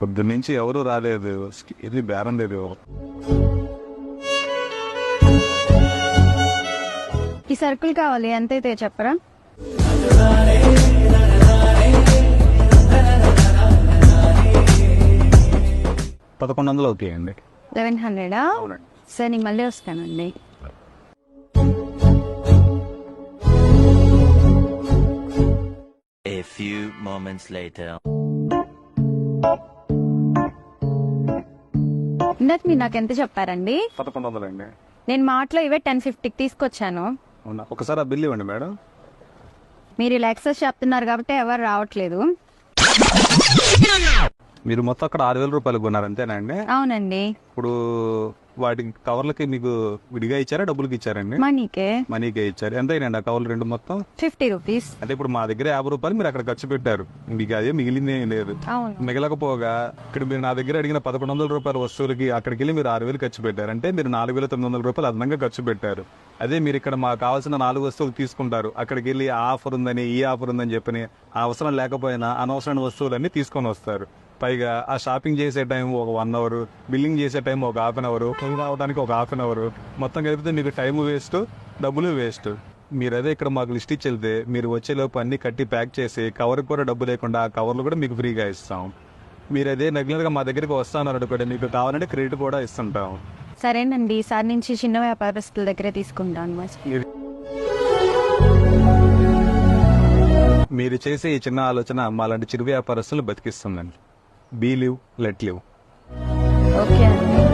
పొద్దున్నుంచి ఎవరు రాలేదు, ఇది బేరం లేదు. ఈ సరుకులు కావాలి, ఎంతైతే చెప్పరా? $1100 అవుతాయండి. 1100? అవునండి. సరే, నేను మళ్ళీ వస్తానండి. A few moments later. ఇందాక మీరు నాకు ఎంత చెప్పారండి? 1100 అండి. నేను మాటలో ఇవే 1050కి తీసుకొచ్చాను. అవునా? ఒకసారి ఆ బిల్ ఇవ్వండి మేడం. మీరు ఇలా ఎక్సెస్ చెప్తున్నారు కాబట్టి ఎవరు రావట్లేదు. మీరు మొత్తం అక్కడ ₹6000 కొన్నారు అంతేనా అండి? అవునండి. ఇప్పుడు వాటి కవర్లకి మీకు విడిగా ఇచ్చారా, డబ్బులకి ఇచ్చారండి? మనీకే ఇచ్చారు. ఎంత అయినండి ఆ కవర్లు రెండు మొత్తం? 50 రూపీస్. అంటే ఇప్పుడు మా దగ్గర ₹50 మీరు అక్కడ ఖర్చు పెట్టారు, మీకు అదే మిగిలిందే లేదు. మిగలకపోగా ఇక్కడ మీరు నా దగ్గర అడిగిన ₹1100 వస్తువులకి అక్కడికి వెళ్ళి మీరు 6000 ఖర్చు పెట్టారు. అంటే మీరు ₹4900 అదనంగా ఖర్చు పెట్టారు. అదే మీరు ఇక్కడ మాకు కావాల్సిన 4 వస్తువులు తీసుకుంటారు, అక్కడికి వెళ్ళి ఆ ఆఫర్ ఉందని ఈ ఆఫర్ ఉందని చెప్పని ఆ అవసరం లేకపోయినా అనవసరమైన వస్తువులన్నీ తీసుకొని వస్తారు. పైగా ఆ షాపింగ్ చేసే టైం ఒక 1 అవర్, బిల్లింగ్ చేసే టైం ఒక ½ అవర్, క్లీన్ అవడానికి ఒక ½ అవర్, మొత్తం కలిపితే మీకు టైం వేస్ట్, డబ్బులు వేస్ట్. మీరు అదే ఇక్కడ మాకు లిస్ట్ ఇచ్చి వెళ్తే మీరు వచ్చేలోపు అన్ని కట్టి ప్యాక్ చేసి కవర్కి కూడా డబ్బు లేకుండా ఆ కవర్లు కూడా మీకు ఫ్రీగా ఇస్తాం. మీరు అదే రెగ్యులర్గా మా దగ్గరికి వస్తాను అనుకోండి, మీకు కావాలంటే క్రెడిట్ కూడా ఇస్తుంటాం. సరేనండి, ఈసారి నుంచి చిన్న వ్యాపారస్తుల దగ్గరే తీసుకుంటాను. మీరు చేసే ఈ చిన్న ఆలోచన మాలాంటి చిరు వ్యాపారస్తులు బతికిస్తుందండి. Be live, let live. Okay అండి.